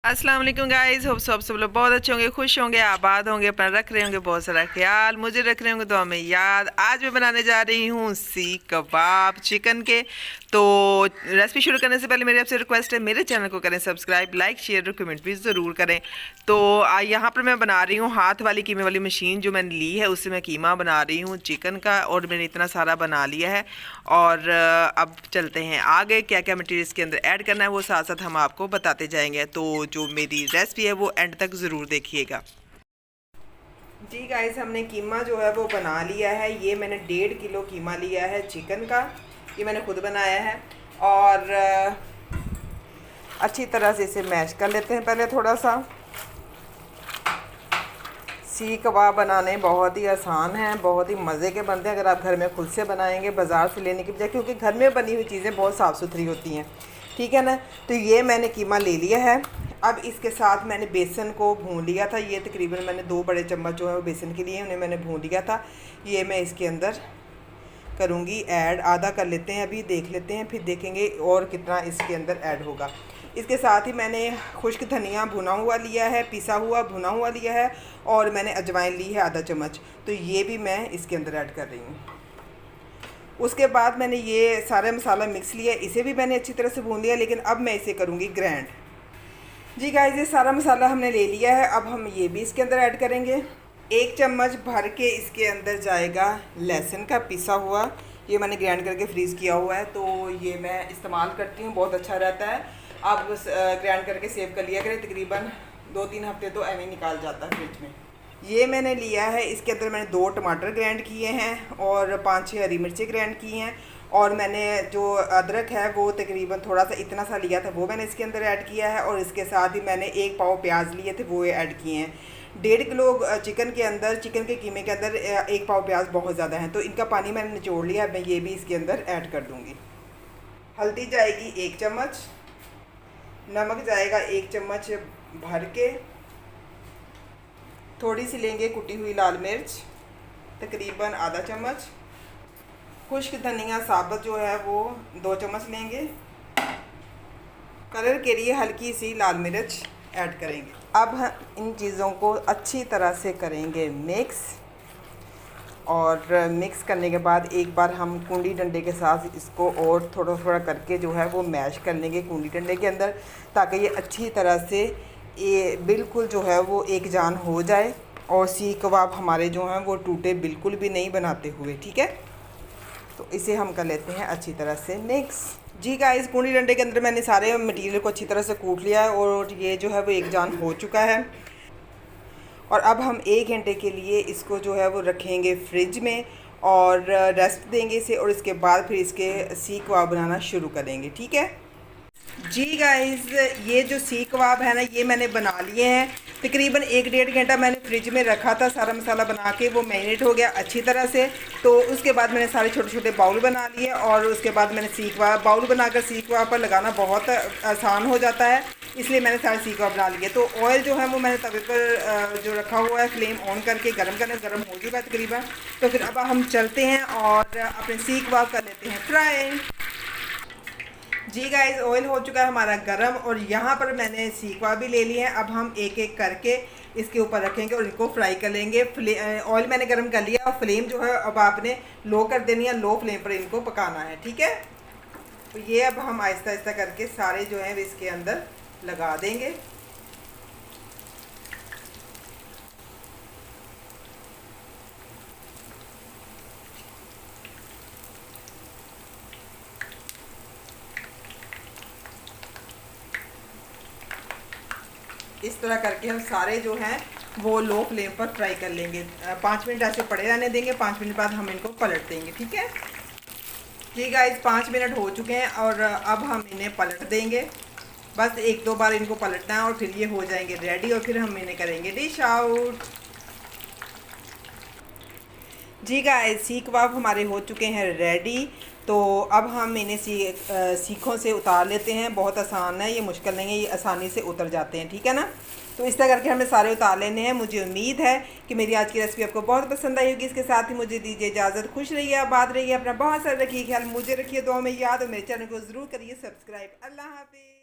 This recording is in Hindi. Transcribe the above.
अस्सलाम वालेकुम गाइस, होप सब लोग बहुत अच्छे होंगे, खुश होंगे, आबाद होंगे, अपना रख रहे होंगे बहुत सारा ख्याल, मुझे रख रहे होंगे तो हमें याद। आज मैं बनाने जा रही हूँ सीख कबाब चिकन के। तो रेसिपी शुरू करने से पहले मेरी आपसे रिक्वेस्ट है, मेरे चैनल को करें सब्सक्राइब, लाइक शेयर और कमेंट भी ज़रूर करें। तो यहाँ पर मैं बना रही हूँ हाथ वाली कीमे वाली मशीन जो मैंने ली है, उससे मैं कीमा बना रही हूँ चिकन का, और मैंने इतना सारा बना लिया है। और अब चलते हैं आगे, क्या क्या मटेरियल इसके अंदर ऐड करना है वो साथ साथ हम आपको बताते जाएंगे। तो जो मेरी रेसिपी है वो एंड तक ज़रूर देखिएगा। जी गाइस, हमने कीमा जो है वो बना लिया है। ये मैंने 1.5 किलो कीमा लिया है चिकन का, ये मैंने खुद बनाया है। और अच्छी तरह से इसे मैश कर लेते हैं पहले थोड़ा सा। सीख कबाब बनाने बहुत ही आसान है, बहुत ही मज़े के बनते हैं अगर आप घर में खुद से बनाएंगे बाज़ार से लेने की बजाय, क्योंकि घर में बनी हुई चीज़ें बहुत साफ़ सुथरी होती हैं, ठीक है ना। तो ये मैंने कीमा ले लिया है। अब इसके साथ मैंने बेसन को भून लिया था, ये तकरीबन मैंने 2 बड़े चम्मच जो है वो बेसन के लिए उन्हें मैंने भून लिया था। ये मैं इसके अंदर करूँगी ऐड, आधा कर लेते हैं, अभी देख लेते हैं, फिर देखेंगे और कितना इसके अंदर ऐड होगा। इसके साथ ही मैंने खुश्क धनिया भुना हुआ लिया है, पिसा हुआ भुना हुआ लिया है, और मैंने अजवाइन ली है आधा चम्मच, तो ये भी मैं इसके अंदर ऐड कर रही हूँ। उसके बाद मैंने ये सारा मसाला मिक्स लिया, इसे भी मैंने अच्छी तरह से भून लिया, लेकिन अब मैं इसे करूँगी ग्रैंड। जी गाइस, ये सारा मसाला हमने ले लिया है, अब हम ये भी इसके अंदर ऐड करेंगे। 1 चम्मच भर के इसके अंदर जाएगा लहसुन का पिसा हुआ, ये मैंने ग्राइंड करके फ्रीज़ किया हुआ है, तो ये मैं इस्तेमाल करती हूँ, बहुत अच्छा रहता है। आप बस ग्राइंड करके सेव कर लिया करें, तकरीबन 2-3 हफ्ते तो ऐਵੇਂ निकाल जाता है फ्रिज में। ये मैंने लिया है, इसके अंदर मैंने 2 टमाटर ग्राइंड किए हैं और 5-6 हरी मिर्ची ग्राइंड की हैं, और मैंने जो अदरक है वो तकरीबन थोड़ा सा इतना सा लिया था, वो मैंने इसके अंदर ऐड किया है। और इसके साथ ही मैंने 1 पाव प्याज लिए थे, वो ऐड किए हैं। 1.5 किलो चिकन के अंदर, चिकन के कीमे के अंदर 1 पाव प्याज बहुत ज़्यादा है, तो इनका पानी मैंने निचोड़ लिया, मैं ये भी इसके अंदर ऐड कर दूँगी। हल्दी जाएगी 1 चम्मच, नमक जाएगा 1 चम्मच भर के, थोड़ी सी लेंगे कुटी हुई लाल मिर्च तकरीबन आधा चम्मच, खुश्क धनिया साबुत जो है वो 2 चम्मच लेंगे, कलर के लिए हल्की सी लाल मिर्च ऐड करेंगे। अब हम इन चीज़ों को अच्छी तरह से करेंगे मिक्स, और मिक्स करने के बाद एक बार हम कूंडी डंडे के साथ इसको और थोड़ा थोड़ा करके जो है वो मैश कर लेंगे कूंडी डंडे के अंदर, ताकि ये अच्छी तरह से ये बिल्कुल जो है वो एक जान हो जाए, और सीख कबाब हमारे जो हैं वो टूटे बिल्कुल भी नहीं बनाते हुए, ठीक है। तो इसे हम कर लेते हैं अच्छी तरह से मिक्स। जी गाइस, कूंडी डंडे के अंदर मैंने सारे मटेरियल को अच्छी तरह से कूट लिया है, और ये जो है वो एक जान हो चुका है। और अब हम 1 घंटे के लिए इसको जो है वो रखेंगे फ्रिज में, और रेस्ट देंगे इसे, और इसके बाद फिर इसके सीख कबाब बनाना शुरू करेंगे, ठीक है। जी गाइस, ये जो सीख कबाब है ना, ये मैंने बना लिए हैं। तकरीबन 1-1.5 घंटा मैंने फ्रिज में रखा था, सारा मसाला बना के वो मैरिनेट हो गया अच्छी तरह से। तो उसके बाद मैंने सारे छोटे छोटे बाउल बना लिए, और उसके बाद मैंने सीख कबाब बाउल बनाकर सीख कबाब पर लगाना बहुत आसान हो जाता है, इसलिए मैंने सारे सीख कबाब बना लिए। तो ऑयल जो है वो मैंने तवे पर जो रखा हुआ है, फ्लेम ऑन करके गर्म हो चुका है तकरीबन। तो फिर अब हम चलते हैं और अपने सीख कबाब कर लेते हैं फ्राई। जी गाइस, ऑयल हो चुका है हमारा गरम, और यहाँ पर मैंने सीख कबाब भी ले लिए हैं। अब हम एक एक करके इसके ऊपर रखेंगे और इनको फ्राई कर लेंगे। ऑयल मैंने गरम कर लिया, और फ्लेम जो है अब आपने लो कर देनी है, लो फ्लेम पर इनको पकाना है, ठीक है। तो ये अब हम आहिस्ता आहिस्ता करके सारे जो हैं इसके अंदर लगा देंगे। इस तरह करके हम सारे जो हैं वो लो फ्लेम पर फ्राई कर लेंगे। 5 मिनट ऐसे पड़े रहने देंगे, 5 मिनट बाद हम इनको पलट देंगे, ठीक है। जी गाइस, 5 मिनट हो चुके हैं, और अब हम इन्हें पलट देंगे। बस 1-2 बार इनको पलटना है, और फिर ये हो जाएंगे रेडी, और फिर हम इन्हें करेंगे डिश आउट। जी गाइस, सीख कबाब हमारे हो चुके हैं रेडी। तो अब हम इन्हें सीखों से उतार लेते हैं। बहुत आसान है, ये मुश्किल नहीं है, ये आसानी से उतर जाते हैं, ठीक है ना। तो इस तरह करके हमें सारे उतार लेने हैं। मुझे उम्मीद है कि मेरी आज की रेसिपी आपको बहुत पसंद आई होगी। इसके साथ ही मुझे दीजिए इजाज़त। खुश रहिए, आबाद रहिए, अपना बहुत सारा रखिए ख्याल, मुझे रखिए दुआ में याद, और मेरे चैनल को ज़रूर करिए सब्सक्राइब। अल्लाह हाफिज़।